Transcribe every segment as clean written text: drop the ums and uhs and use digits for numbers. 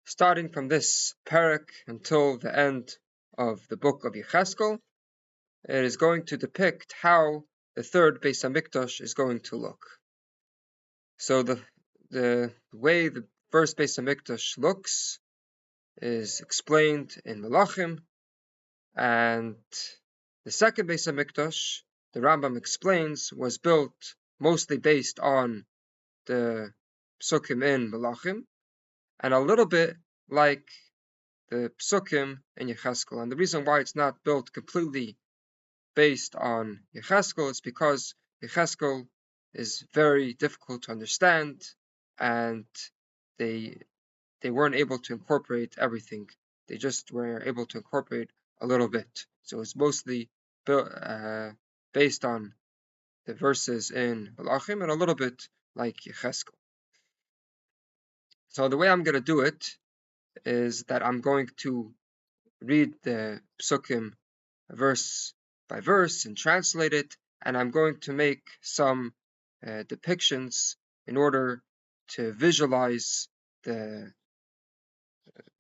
starting from this parak until the end of the book of Yechezkel. It is going to depict how the third Beit HaMikdash is going to look. So the way the first Beit HaMikdash looks is explained in Melachim, and the second Beit HaMikdash, the Rambam explains, was built mostly based on the Psukim in Melachim, and a little bit like the Psukim in Yechezkel. And the reason why it's not built completely based on Yechezkel is because Yechezkel is very difficult to understand, and they weren't able to incorporate everything. They just were able to incorporate a little bit. So it's mostly built, based on the verses in Melachim and a little bit like Yechezkel. So the way I'm going to do it is that I'm going to read the Psukim verse by verse and translate it, and I'm going to make some depictions in order to visualize the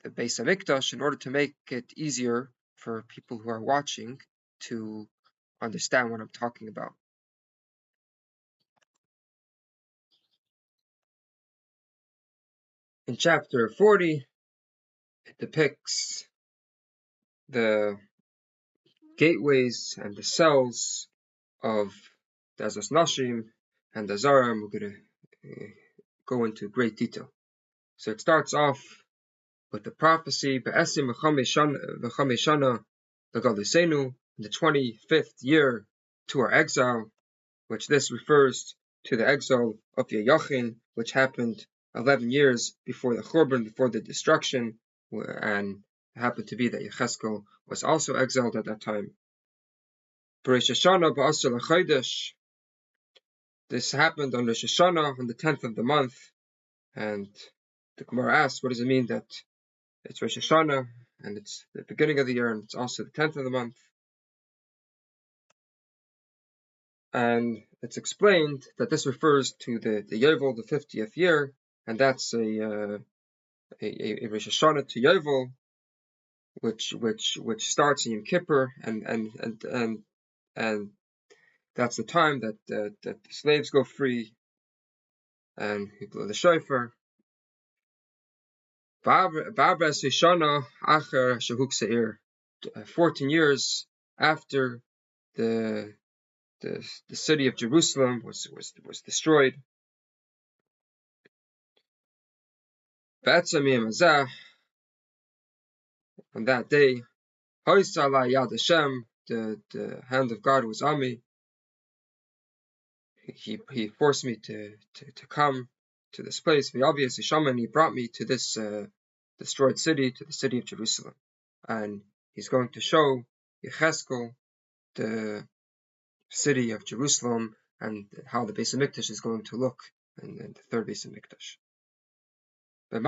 Beit HaMikdash, in order to make it easier for people who are watching to understand what I'm talking about. In chapter 40, it depicts the gateways and the cells of the Azaz Nashim and the Zaram. We're going to go into great detail. So it starts off with the prophecy, Be'esim v'chameshana l'galusenu, in the 25th year to our exile, which this refers to the exile of Yechezkel, which happened 11 years before the Churban, before the destruction, and it happened to be that Yechezkel was also exiled at that time. Rosh Hashanah ba'asar l'chodesh. This happened on Rosh Hashanah, on the 10th of the month, and the Gemara asks, what does it mean that it's Rosh Hashanah, and it's the beginning of the year, and it's also the 10th of the month? And it's explained that this refers to the Yovel, the 50th year, and that's a Rosh Hashanah to Yovel, which starts in Yom Kippur, and that's the time that the slaves go free, and we blow the shofar. 14 years after the city of Jerusalem was destroyed. On that day, the hand of God was on me. He forced me to come to this place. He brought me to this destroyed city, to the city of Jerusalem. And he's going to show Yechezkel the city of Jerusalem and how the Beit HaMikdash is going to look in the third Beit HaMikdash. In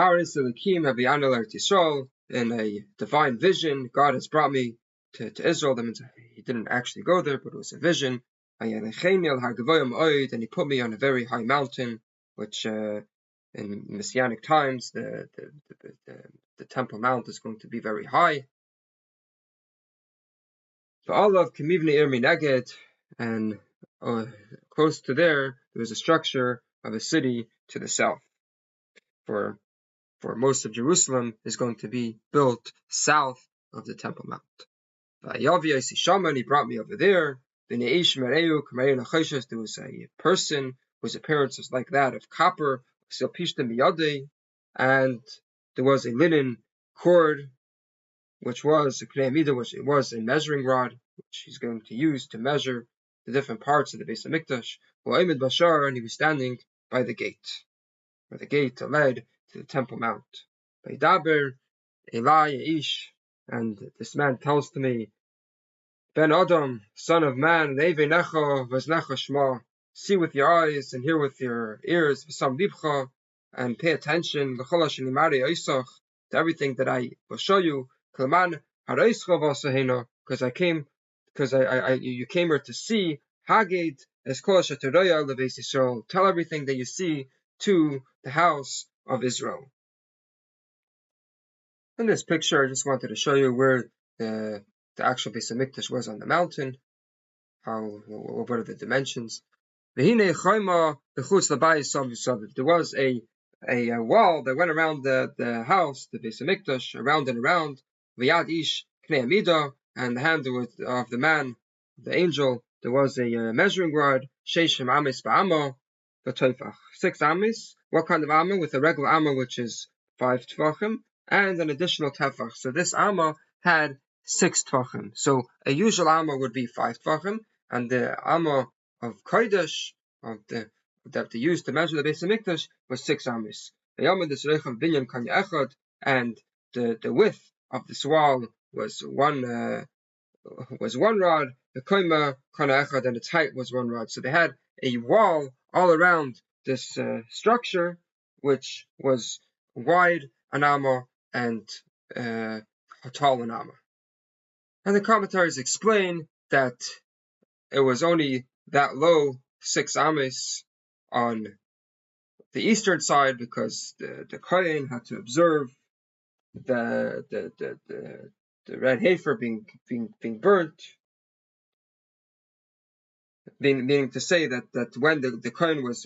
a divine vision, God has brought me to Israel. That means he didn't actually go there, but it was a vision. And he put me on a very high mountain, which in Messianic times, the Temple Mount is going to be very high. And close to there was a structure of a city to the south. For most of Jerusalem is going to be built south of the Temple Mount. And he brought me over there. There was a person whose appearance was like that of copper, and there was a linen cord, which was a measuring rod, which he's going to use to measure the different parts of the Beit HaMikdash. And he was standing by the gate, where the gate led to the Temple Mount. And this man tells to me, Ben Adam, son of man, see with your eyes and hear with your ears, and pay attention to everything that I will show you, because you came here to see. Tell everything that you see to the house of Israel. In this picture, I just wanted to show you where the actual Beit HaMikdash was on the mountain. What are the dimensions? There was a wall that went around the house, the Beit HaMikdash, around and around. And the hand of the man, the angel, there was a measuring rod, 6 amis. What kind of amma? With a regular amma, which is 5 tvachim, and an additional tefach. So this amma had 6 tvachim. So a usual amma would be 5 tvachim, and the amma of Kodesh, that they used to measure the Beit HaMikdash, was 6 amis. And the width of this wall was one rod, the koima kana echad, and its height was 1 rod. So they had a wall all around this structure, which was wide an amma and tall an amma. And the commentators explain that it was only that low, 6 amis, on the eastern side, because the kohen had to observe the red heifer being burnt, meaning to say that when the kohen was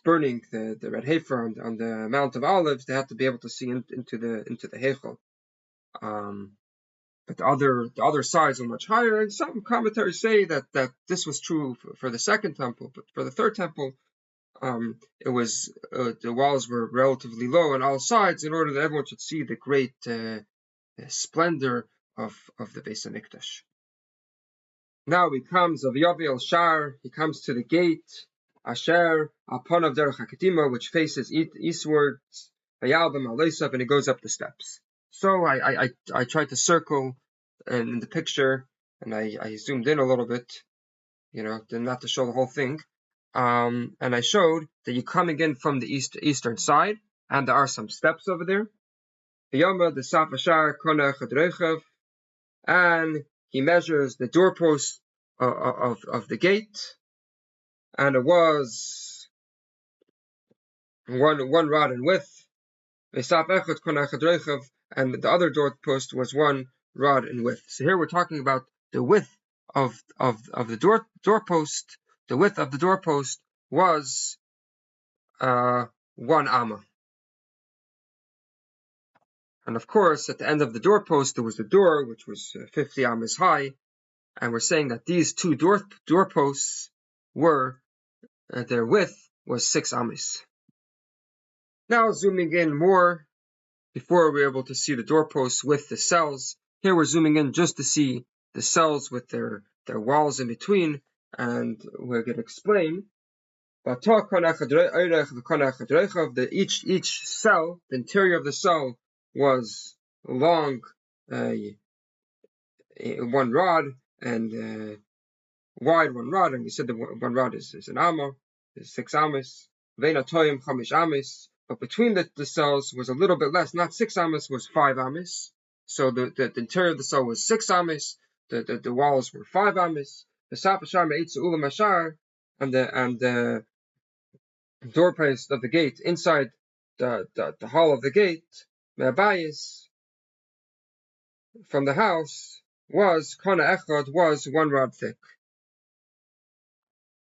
burning the red heifer on the Mount of Olives, they had to be able to see into the heichel. But the other sides were much higher, and some commentators say that this was true for the second temple, but for the third temple, it was the walls were relatively low on all sides, in order that everyone should see the great splendor of the Beit HaMikdash. Now he comes of Yavel Shar. He comes to the gate Asher Alpanav Derech HaKedima, which faces eastwards. Vayalbam Aleisav, and he goes up the steps. So I tried to circle in the picture, and I zoomed in a little bit, not to show the whole thing. And I showed that you're coming in from the eastern side, and there are some steps over there. And he measures the doorpost of the gate, and it was one rod in width. And the other doorpost was 1 rod in width. So here we're talking about the width of the doorpost. The width of the doorpost was 1 amma. And of course, at the end of the doorpost, there was the door, which was 50 ammas high. And we're saying that these 2 doorposts were, their width was 6 ammas. Now zooming in more, before we're able to see the doorposts with the cells, here we're zooming in just to see the cells with their walls in between, and we're going to explain. Each cell, the interior of the cell, was long 1 rod, and wide 1 rod, and we said that 1 rod is an amma, is 6 ammas. But between the cells was a little bit less, not 6 ammas, was 5 ammas. So the interior of the cell was 6 ammas, the walls were 5 ammas. And the doorpost of the gate inside the hall of the gate, from the house, was 1 rod thick.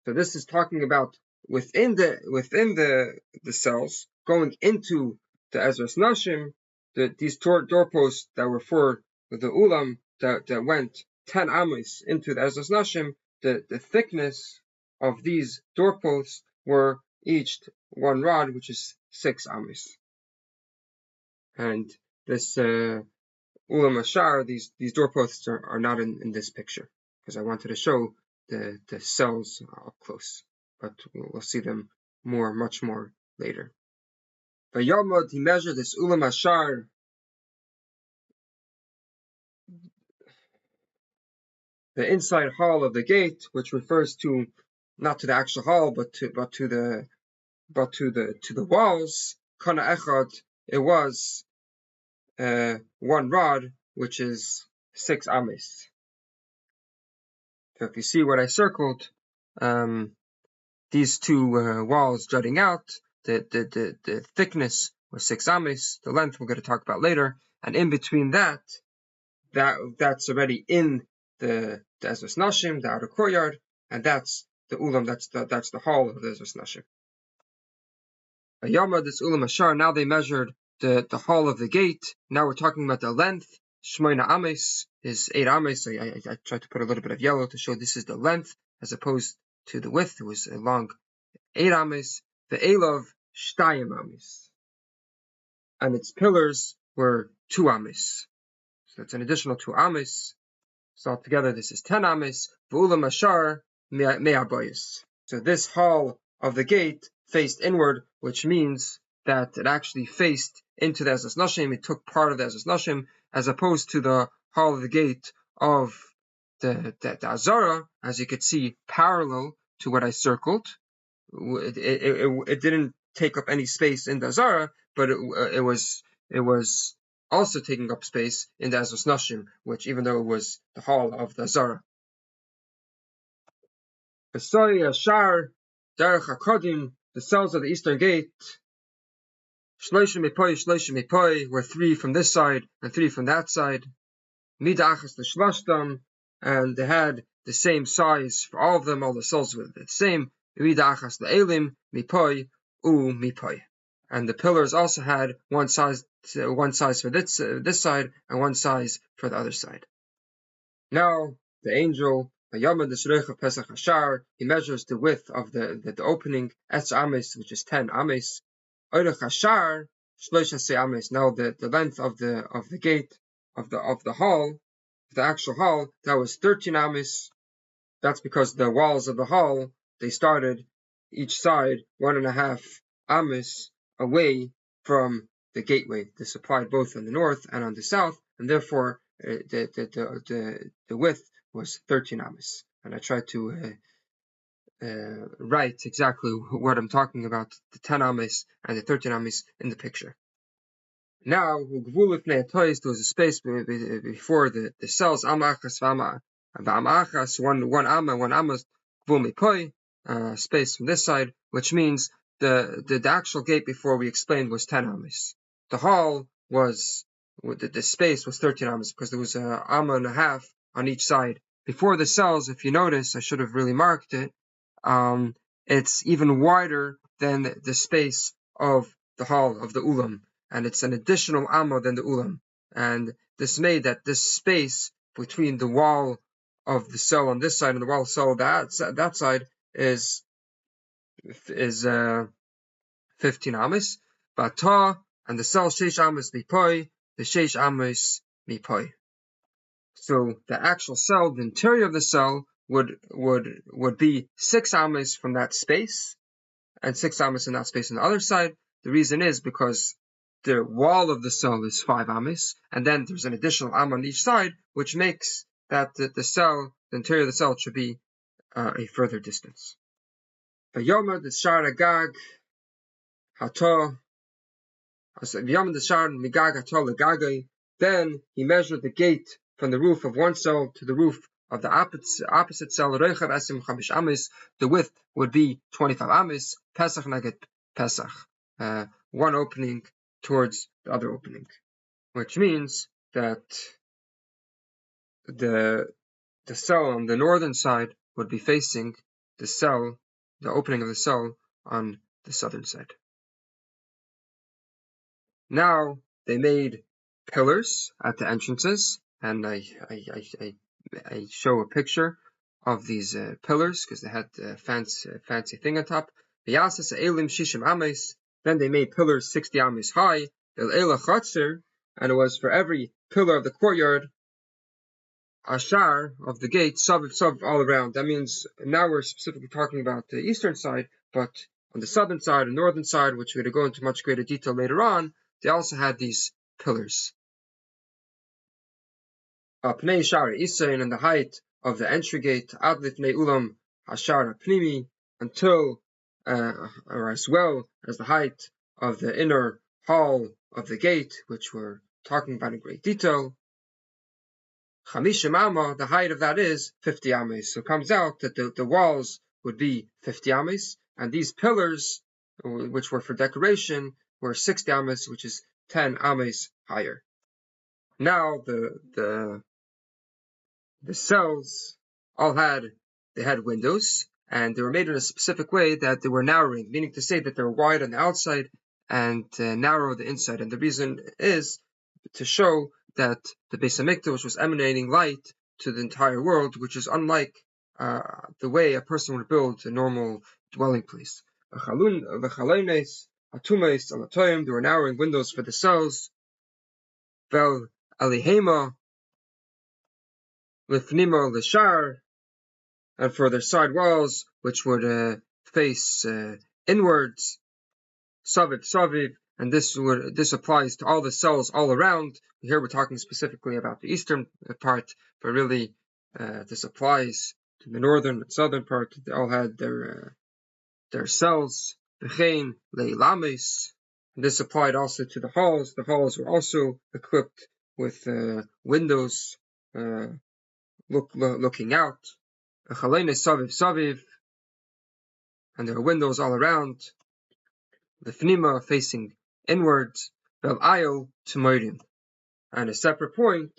So this is talking about within the cells, going into the Ezras Nashim, these doorposts that were for the ulam that went 10 amas into the Ezras Nashim, the thickness of these doorposts were each 1 rod, which is 6 amas. And this ulam ashar, these doorposts are not in this picture, because I wanted to show the cells up close, but we'll see them much more later. By Yomod, he measured this ulam ashar, the inside hall of the gate, which refers to not to the actual hall, but to the walls. Kana echad, it was 1 rod, which is 6 amas. So if you see what I circled, these 2 walls jutting out, the thickness was 6 ames. The length we're going to talk about later. And in between that's already in the Ezras Nashim, the outer courtyard, and that's the ulam, that's the hall of the Ezras Nashim. Yama, this ulam ashar, now they measured the hall of the gate. Now we're talking about the length. Shmoina ames is 8 ames. So I tried to put a little bit of yellow to show this is the length as opposed to the width. It was a long 8 ames. The elov shtayim ames, and its pillars were 2 ames. So that's an additional 2 ames. So altogether this is 10 ames. V'ulam ashar me'abayis. So this hall of the gate faced inward, which means that it actually faced into the Ezras Nashim. It took part of the Ezras Nashim, as opposed to the hall of the gate of the Azara, as you could see, parallel to what I circled. It didn't take up any space in the Azara, but it was also taking up space in the Ezras Nashim, which, even though it was the hall of the Azara. Besoi Ashar Derech HaKodim, the cells of the eastern gate, Shloshim Mipoi, were 3 from this side and 3 from that side. Mida Achas L'Shlashtam, and they had the same size for all of them. All the cells were the same. Mida Achas L'Elim Mipoi Mipoi, and the pillars also had one size for this side and one size for the other side. Now the angel, Vayamad Shreich of Pesach Hashar, he measures the width of the opening, Es Ames, which is 10 Ames. Oirech Hashar, Shlosh Ames. Now the length of the gate of the hall, the actual hall, that was 13 Ames. That's because the walls of the hall, they started each side 1.5 Ames away from the gateway. This applied both on the north and on the south, and therefore the width was 13 ames. And I tried to write exactly what I'm talking about, the 10 ames and the 13 ames in the picture. Now, there was a space before the cells, amachas v'amachas, one amma, space from this side, which means the actual gate before we explained was 10 ames. The hall was, the space was 13 ames because there was an amma and a half on each side. Before the cells, if you notice, I should have really marked it, it's even wider than the space of the hall of the ulam, and it's an additional amma than the ulam. And this made that this space between the wall of the cell on this side and the wall of the cell on that side is 15 ames. Bata, and the cell sheish ames mipoi, the sheish ames mipoi. So the actual cell, the interior of the cell, would be 6 ames from that space, and 6 ames in that space on the other side. The reason is because the wall of the cell is 5 ames, and then there's an additional am on each side, which makes that the cell, the interior of the cell, should be a further distance. V'yomer the shar agag hato, v'yomer the shar migag hato legagai. Then he measured the gate from the roof of one cell to the roof of the opposite cell. Reichav esim chamish ames. The width would be 25 ames. Pesach naged Pesach. One opening towards the other opening, which means that the cell on the northern side would be facing the opening of the cell on the southern side. Now they made pillars at the entrances, and I show a picture of these pillars because they had a fancy thing on top. Then they made pillars 60 ames high, and it was for every pillar of the courtyard, ashar of the gate, sub all around. That means now we're specifically talking about the eastern side, but on the southern side and northern side, which we're going to go into much greater detail later on, they also had these pillars. Pnei shar isayin, and the height of the entry gate, ad lifnei ulam hashar pnimi, until or as well as the height of the inner hall of the gate, which we're talking about in great detail. Chamishim amma, the height of that is 50 ames. So it comes out that the walls would be 50 ames, and these pillars, which were for decoration, were 60 ames, which is 10 ames higher. Now the cells all had windows, and they were made in a specific way that they were narrowing, meaning to say that they were wide on the outside and narrow on the inside. And the reason is to show that the Beit HaMikdash was emanating light to the entire world, which is unlike the way a person would build a normal dwelling place. There were narrowing windows for the cells. Vel alihema lifnima lishar, and for their side walls, which would face inwards, saviv saviv, and this applies to all the cells all around. Here we're talking specifically about the eastern part, but really this applies to the northern and southern part. They all had their cells. V'chein leilames. This applied also to the halls. The halls were also equipped with windows looking out. V'chalein saviv saviv, and there were windows all around. The fnima facing inwards. Vel ayil t'morim, and a separate point.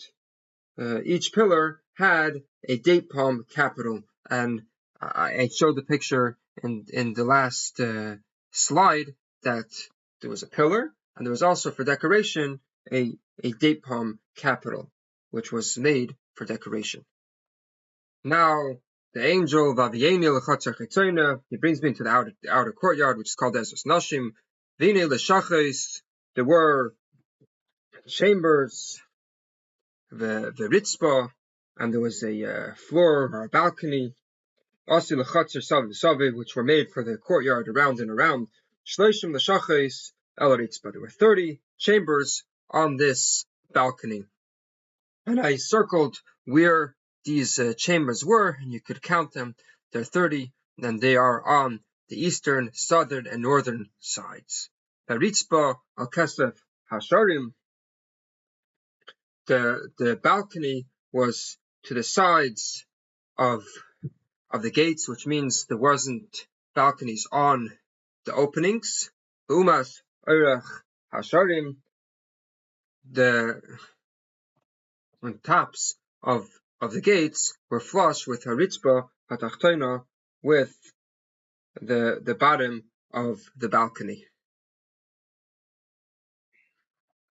Each pillar had a date palm capital, and I showed the picture in the last slide that there was a pillar, and there was also for decoration a date palm capital, which was made for decoration. Now the angel he brings me into the outer courtyard, which is called Ezras Nashim. V'nei l'shachos, there were chambers, the ritzpa, and there was a floor or a balcony, which were made for the courtyard around and around. Shloshim l'shachos el ritzpa, there were 30 chambers on this balcony, and I circled where these chambers were, and you could count them. There are 30, and they are on the eastern, southern, and northern sides. The ritzpa al kesef hasharim, the balcony was to the sides of the gates, which means there wasn't balconies on the openings. Umas oirach hasharim, the tops of the gates were flush with haritzba hatachtona, with the bottom of the balcony,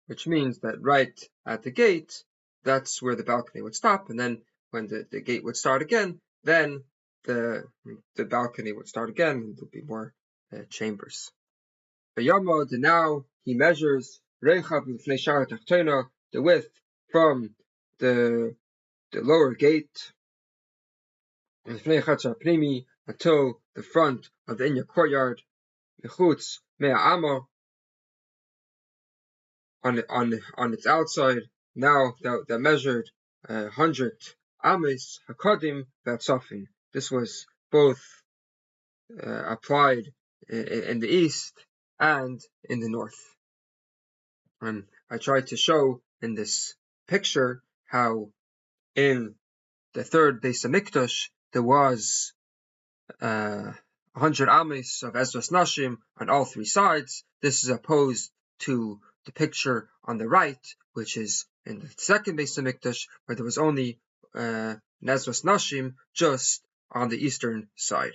which means that right at the gate, that's where the balcony would stop, and then when the gate would start again, then the balcony would start again, and there'll be more chambers. V'yamod, now he measures reichav l'fnei shara tachtona, the width from the lower gate, l'fnei chatzar primi, until the front of the inner courtyard, mechutz mea ama, on its outside. Now that measured 100 ames hakadim v'atzafin. This was both applied in the east and in the north. And I tried to show in this picture how in the third Beit HaMikdash there was 100 ames of Ezras Nashim on all three sides. This is opposed to the picture on the right, which is in the second Beit HaMikdash, where there was only Ezras Nashim just on the eastern side.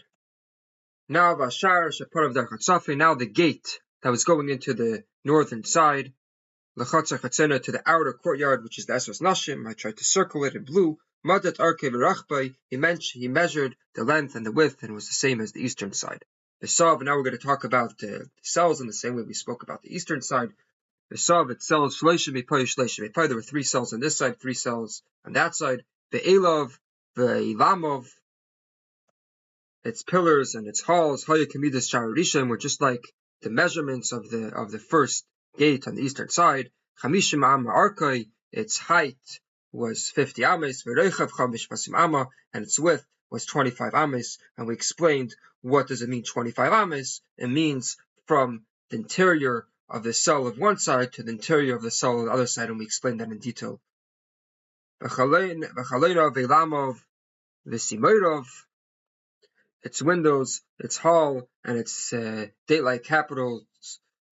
Now Vashar Sheparav Darchatzafi, now the gate that was going into the northern side, L'chatzar Chatzena, to the outer courtyard, which is the Ezras Nashim. I tried to circle it in blue. Madat Arke V'Rachbai, he measured the length and the width, and it was the same as the eastern side. Besav, now we're going to talk about the cells in the same way we spoke about the eastern side. Besav, it cells Shloshim Mipay, Shloshim Mipay. There were 3 cells on this side, 3 cells on that side. Ve'elav, Ve'ilamov, its pillars and its halls, Haya Kamidas Sharishem, were just like the measurements of the first gate on the eastern side. Chamishim Amma Arkai, its height was 50 ames, Ve'reichav Chamish Masim Amma, and its width was 25 ames. And we explained what does it mean 25 ames. It means from the interior of the cell of one side to the interior of the cell of the other side, and we explained that in detail. V'chaleina Ve'lamov V'simoirov, its windows, its hall, and its date-like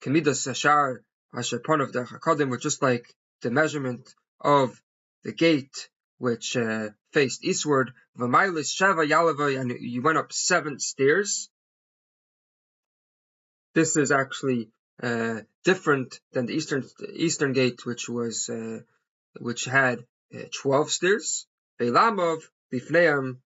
Kamidas Ashar Asher Panav Derech HaKodim were just like the measurement of the gate which faced eastward. V'mailis Sheva Yalavai, and you went up 7 stairs. This is actually different than the eastern gate, which had 12 stairs. Veilamov Lifneim,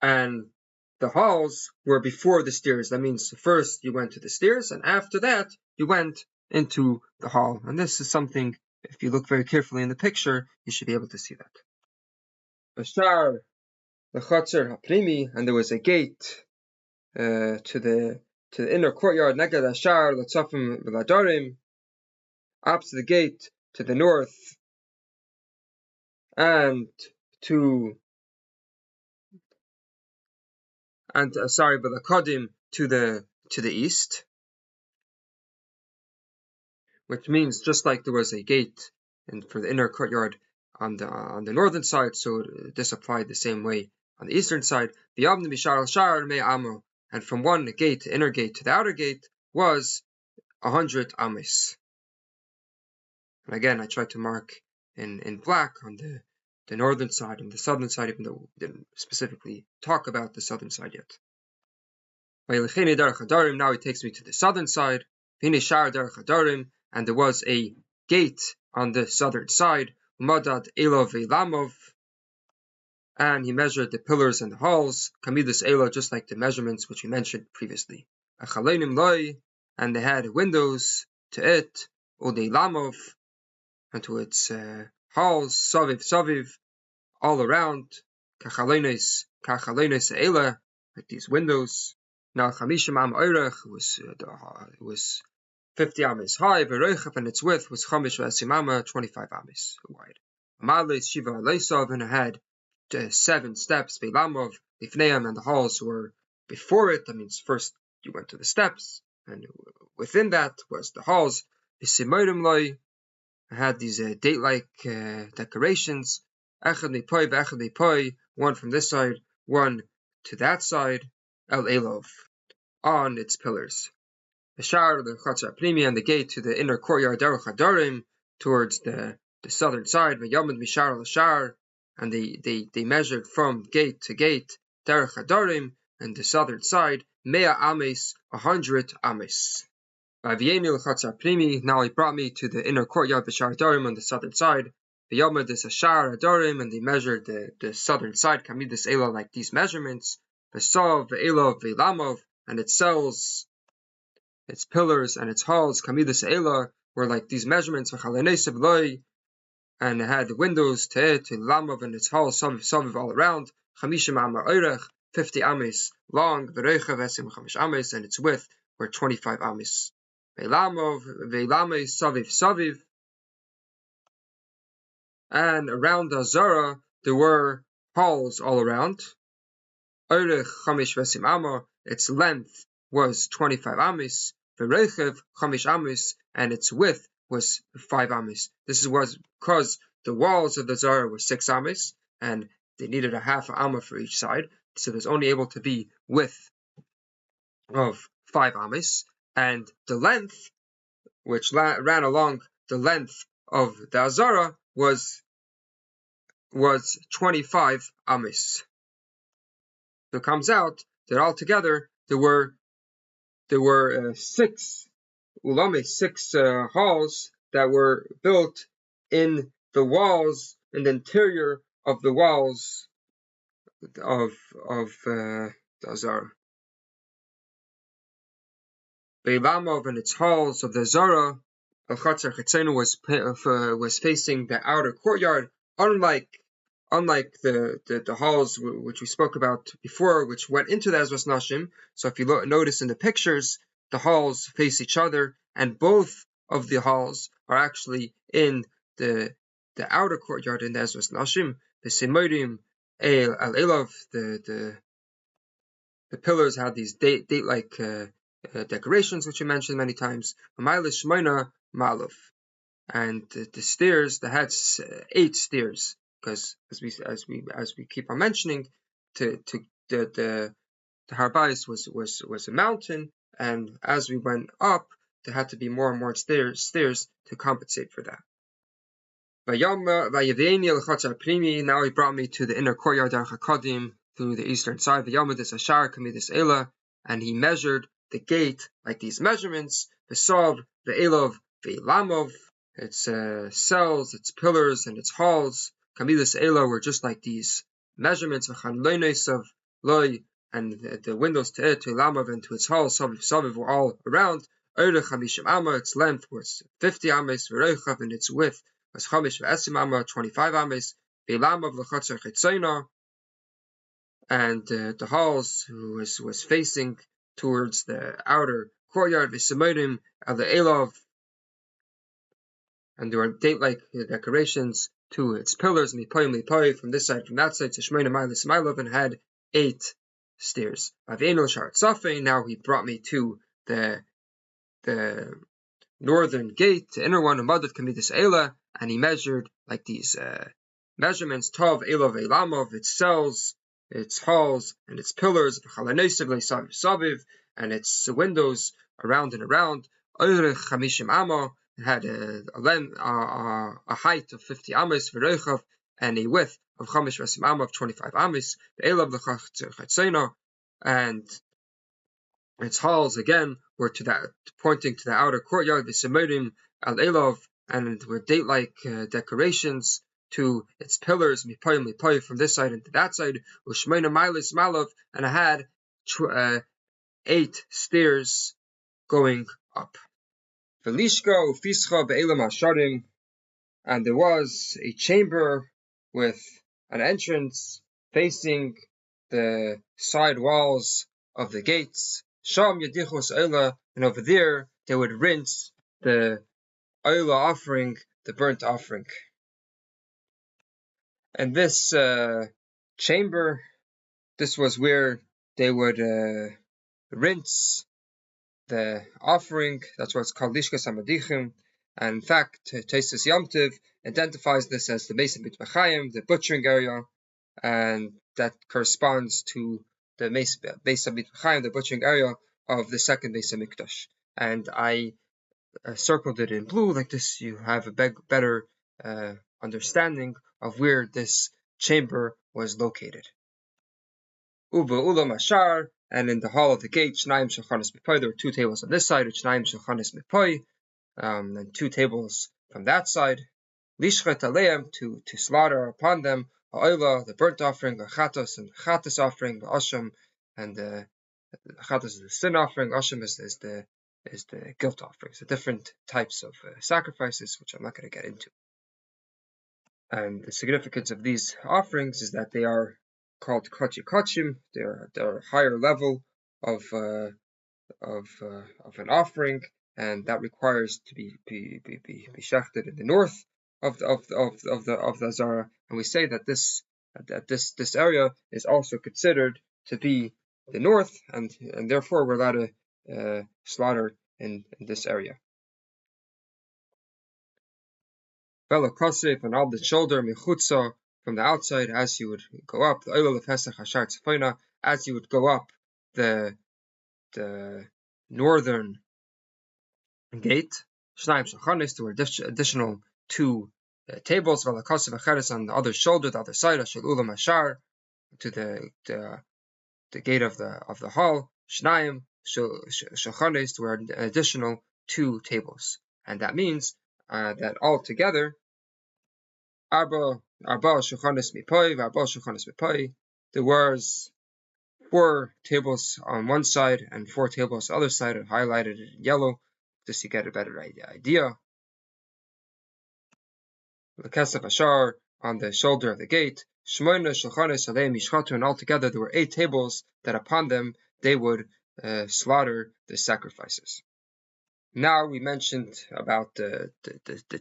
and the halls were before the stairs. That means first you went to the stairs, and after that you went into the hall. And this is something, if you look very carefully in the picture, you should be able to see that. Bashar Lechatzer Haprimi, and there was a gate to the inner courtyard. Neged Ashar Latzafim V'Ladarim, opposite the gate to the north, and V'Lakadim to the east, which means just like there was a gate for the inner courtyard on the northern side, so this applied the same way on the eastern side. And from one gate, the inner gate, to the outer gate was 100 ames. And again, I tried to mark in black on the northern side and the southern side, even though we didn't specifically talk about the southern side yet. Now he takes me to the southern side. And there was a gate on the southern side. Madad Elov Elamov, and he measured the pillars and the halls. Kamidus Ela, just like the measurements which we mentioned previously. Achalenim Loi, and they had windows to it. Odei Lamov, and to its halls. Saviv, all around. Kachalenes Ela, like these windows. Now Chamishim Am Oirech was 50 ames high, and its width was 25 ames wide. Amales Shiva Aleisov, and it had 7 steps. Veilamov Lifneim, and the halls were before it. That means first you went to the steps, and within that was the halls. Visimorim Loi, had these date-like decorations. Echad Mipoi ve'echad Mipoi, one from this side, one to that side. El Elov, on its pillars. The Shar, the Chatzer Pnimi, and the gate to the inner courtyard, Derech Hadarim, towards the southern side. V'yamad Mishar al-Shar, and they measured from gate to gate, Derech Hadarim, and the southern side, Mea Ames, 100 Ames. V'yeni l'Chatzer Pnimi, now he brought me to the inner courtyard, B'Shar Hadarim, on the southern side. V'yamad is Ashar Hadarim, and they measured the southern side, Kamidus Ela, like these measurements. V'sav Ve'elov Ve'lamov, and its cells, its pillars, and its halls, Kamidus Ela, were like these measurements. V'chalenesev Loi, and it had windows to it, Lamov, and its halls, Saviv all around. Chamishim Amar Oirech, 50 ames long. V'reichav Esim Chamish ames, and its width were 25 ames. Ve'lamov Ve'lame Saviv, and around the Zara there were halls all around. Oirech Chamish Vesim Amar, its length was 25 ames. V'reichav Chamish ames, and its width was 5 ames. This was because the walls of the Zara were 6 ames, and they needed a half amma for each side, so there's only able to be width of 5 ames, and the length, which ran along the length of the Azara, was 25 ames. So it comes out that altogether there were 6 halls that were built in the walls, in the interior of the walls of the Azara. Beilamov, and its halls of the Azara, Al-Chatzer Chetzenu was facing the outer courtyard, unlike the halls which we spoke about before, which went into the Ezras Nashim. So if you notice in the pictures, the halls face each other, and both of the halls are actually in the outer courtyard in the Ezras Nashim. The Simorim al-Elov, the pillars had these date-like decorations, which we mentioned many times. Ma'alish Shmoina Malov, and the stairs, they had 8 stairs, because as we keep on mentioning, the Har Bayis was a mountain, and as we went up, there had to be more and more stairs to compensate for that. Now he brought me to the inner courtyard through the eastern side, and he measured the gate like these measurements, its cells, its pillars, and its halls. Kamidas Ela were just like these measurements of Loy, and the windows to it, to Lamav, and to its halls, Saviv were all around. Its length was 50 ames, and its width was 25 ames. And the halls was facing towards the outer courtyard, and there were date-like decorations to its pillars, from this side, from that side, and had 8 stairs. Now he brought me to the northern gate, the inner one, and he measured like these measurements, Tov Elov Elamov, its cells, its halls, and its pillars, and its windows around and around. It had a height of 50 ames, and a width of 25 ames, and its halls again were pointing to the outer courtyard, and were date-like decorations to its pillars, from this side and to that side, and it had 8 stairs going up. And there was a chamber with an entrance facing the side walls of the gates. And over there they would rinse the Oila offering, the burnt offering. And this chamber, this was where they would rinse the offering. That's why it's called Lishkas HaMadichim. And in fact, Tosfos Yom Tov identifies this as the Beis HaMikdash, the butchering area, and that corresponds to the Beis HaMikdash, the butchering area of the second Beis HaMikdash. And I circled it in blue, like this you have a better understanding of where this chamber was located. Uva Ulam Ashar, and in the hall of the gate, Shnayim Shulchanos Mipoi, there were 2 tables on this side, Shnayim Shulchanos Mipoi, and 2 tables from that side. Lishchet Aleim, to slaughter upon them, Ha'oila, the burnt offering, Chatos, and the Chatos offering, Asham, and the Chatos is the sin offering, Asham is the guilt offering. So different types of sacrifices, which I'm not going to get into. And the significance of these offerings is that they are called kochim. They're a higher level of an offering, and that requires to be shechted in the north of the Azara. And we say that this area is also considered to be the north, and therefore we're allowed to slaughter in this area. Vela Kosef, and all the shoulder Mechutza, from the outside, as you would go up, the Oil of Pesach Hashar Tzafona, as you would go up the northern gate. Shnayim Shulchanos, there were additional 2 tables. Vela Kosef Acheres, on the other shoulder, the other side, Ashel Ulam Hashar, to the gate of the hall. Shnayim Shulchanos, there were an additional 2 tables, and that means that altogether, Arba Shulchanos Mipoi, Arba Shulchanos Mipoi, there was 4 tables on one side and 4 tables on the other side, and highlighted it in yellow, just to get a better idea. The Kesef Ashar, on the shoulder of the gate, Shmoina Shulchanos Aleim Yishchatu, and altogether there were 8 tables that upon them they would slaughter the sacrifices. Now we mentioned about the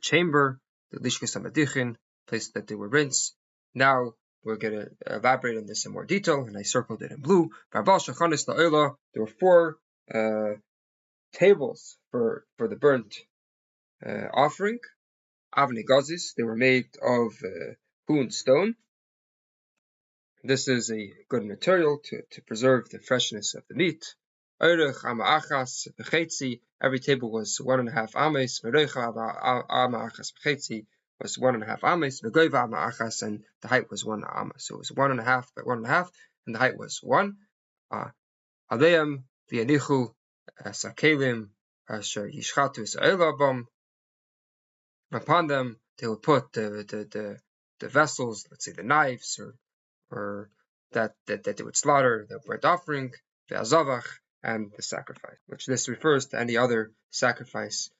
chamber, the Lishkas HaMadichim, place that they were rinsed. Now we're going to elaborate on this in more detail, and I circled it in blue. There were 4 tables for the burnt offering. Avnei Gazis, they were made of hewn stone. This is a good material to preserve the freshness of the meat. Oirich ama achas v'chetzi. Every table was 1.5 ames. V'roich ama achas v'chetzi was 1.5 ames. V'goiva ama achas, and the height was 1 ama. So it was 1.5 by 1.5, and the height was 1. Aleim v'yanichu sakelim asher yishchatu Israel abam. Upon them they would put the vessels, let's say the knives, or that they would slaughter, the burnt offering, the azavach, and the sacrifice, which this refers to any other sacrifice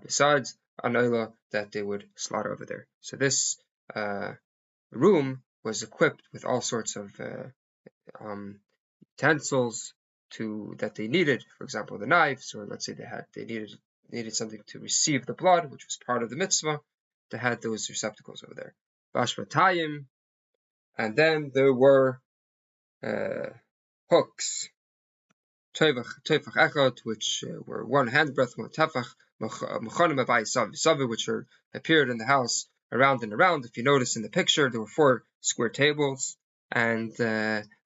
besides anoila that they would slaughter over there. So this room was equipped with all sorts of utensils that they needed. For example, the knives, or let's say they needed something to receive the blood, which was part of the mitzvah. They had those receptacles over there. Bashmatayim, and then there were hooks. Tefach echad, which were 1 handbreadth, one tefach, mechonim abai savi, which appeared in the house around and around. If you notice in the picture, there were 4 square tables, and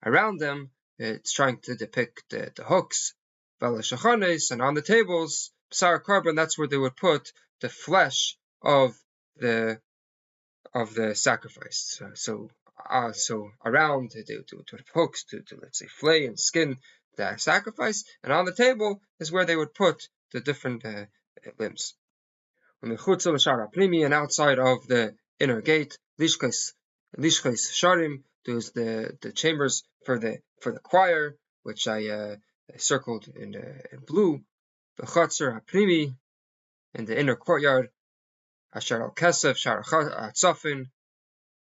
around them, it's trying to depict the hooks. And on the tables, b'sar carbon, that's where they would put the flesh of the sacrifice. So around they would have hooks to let's say flay and skin the sacrifice, and on the table is where they would put the different limbs. And outside of the inner gate, lishkos sharim, there's the chambers for the choir, which I circled in blue. The chotzer haprimi, in the inner courtyard, asher al kesef shar hatzafin,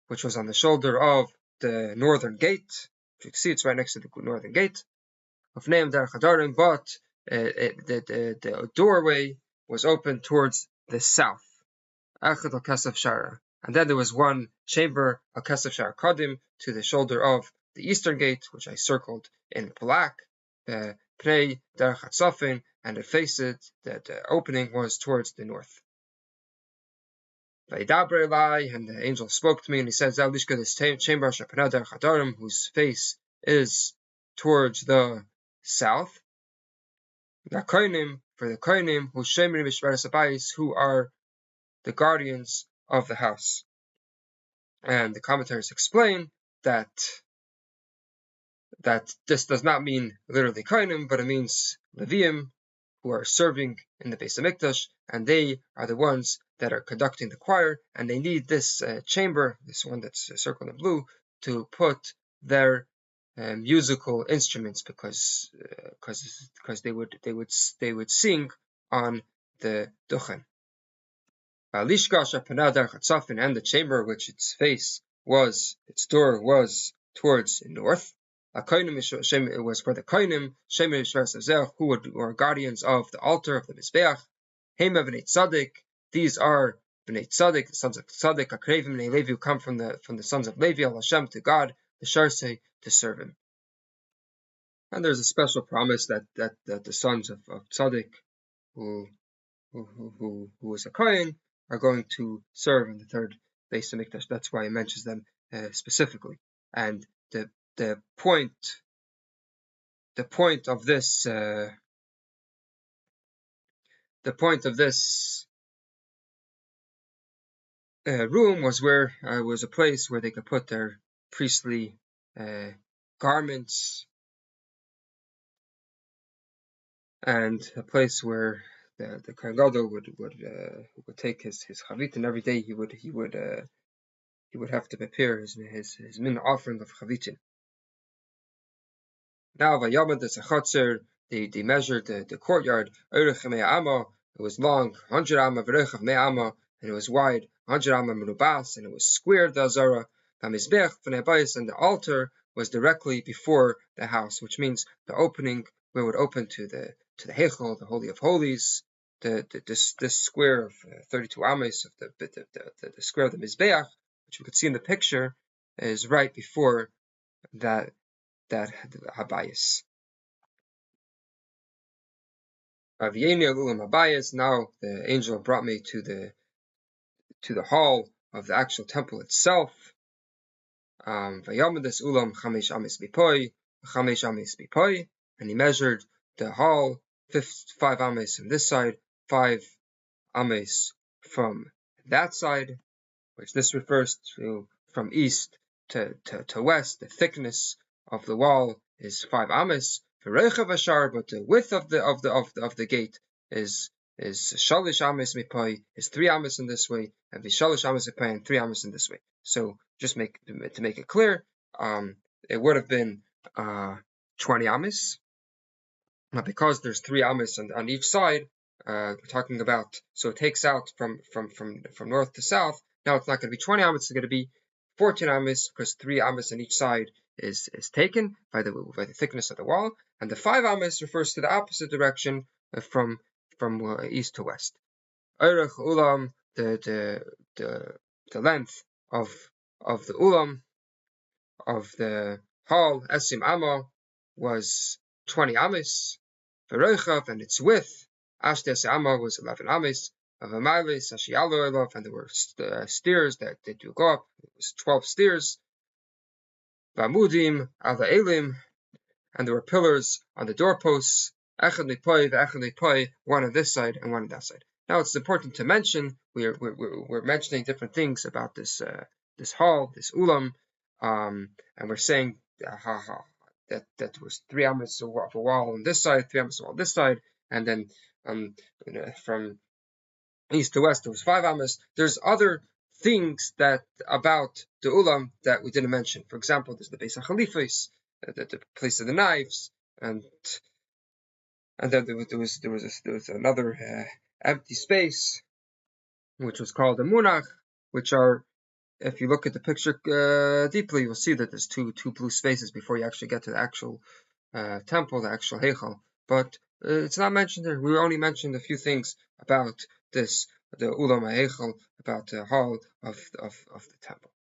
which was on the shoulder of the northern gate. You can see it's right next to the northern gate of Neim Derech Hadarim, but the doorway was open towards the south. Echad al Kesef Shara. And then there was one chamber, al Kesef Shara Kadim, to the shoulder of the eastern gate, which I circled in black. Pnei Derech Hatzafin, and it faced it, the opening was towards the north. And the angel spoke to me, and he said, this chamber, whose face is towards the south. For the koinim, who are the guardians of the house. And the commentators explain that this does not mean literally koinim, but it means Leviim, who are serving in the Beit HaMikdash, and they are the ones that are conducting the choir, and they need this chamber, this one that's circled in blue, to put their musical instruments, because they would sing on the duchen. And the chamber, which its door was towards the north. It was for the koinim, who were guardians of the altar of the mizbeach. Hema b'nei tzaddik. These are b'nei tzaddik, the sons of tzaddik. Akrevim b'nei Levi, who come from the sons of Levi, al Hashem, to God, the sharsei, to serve Him. And there's a special promise that the sons of tzaddik, who is a kohen, are going to serve in the third Beit HaMikdash. That's why he mentions them specifically. And the point of this room was a place where they could put their priestly garments, and a place where the Kohen Gadol would take his chavit, and every day he would have to prepare his min offering of chavitin. Now vayamad as a chotzer, they measured the courtyard. It was long 100 amma, and it was wide 100 amma merubas, and it was squared the azara. And the altar was directly before the house, which means the opening where it would open to the Hechel, the Holy of Holies. This square of 32 ames of the square of the Mizbeach, which we could see in the picture, is right before that habayis. Now the angel brought me to the hall of the actual temple itself. And he measured the hall, 5 ames from this side, 5 ames from that side, which this refers to from east to west. The thickness of the wall is 5 ames. But the width of the gate is shalish ames mipai, is 3 ames in this way, and vishalish ames mipai, and 3 ames in this way. So just to make it clear, it would have been 20 ames. Now, because there's 3 ames on each side, we're talking about, so it takes out from north to south. Now it's not going to be 20 ames; it's going to be 14 ames, because 3 ames on each side is taken by the thickness of the wall, and the 5 ames refers to the opposite direction from east to west. Erech ulam, the length of the ulam of the hall, esim amma, was 20 ames. Verochav, and its width, ashtes amma, was 11 ames. Avamailis, ashialo elov, and there were steers that do go up. It was 12 steers. Vamudim, ala elim, and there were pillars on the doorposts. Echad mipoi, ve'echad mipoi, one on this side and one on that side. Now it's important to mention, we're mentioning different things about this hall, this ulam, and we're saying that there was 3 ames of a wall on this side, 3 ames of a wall on this side, and then from east to west there was 5 ames. There's other things that about the ulam that we didn't mention. For example, there's the Beit HaChalifos, the place of the knives, and then there was another empty space, which was called a munach, which are, if you look at the picture deeply, you'll see that there's two blue spaces before you actually get to the actual temple, the actual heichal. But it's not mentioned there. We only mentioned a few things about this, the ulam heichal, about the hall of the temple.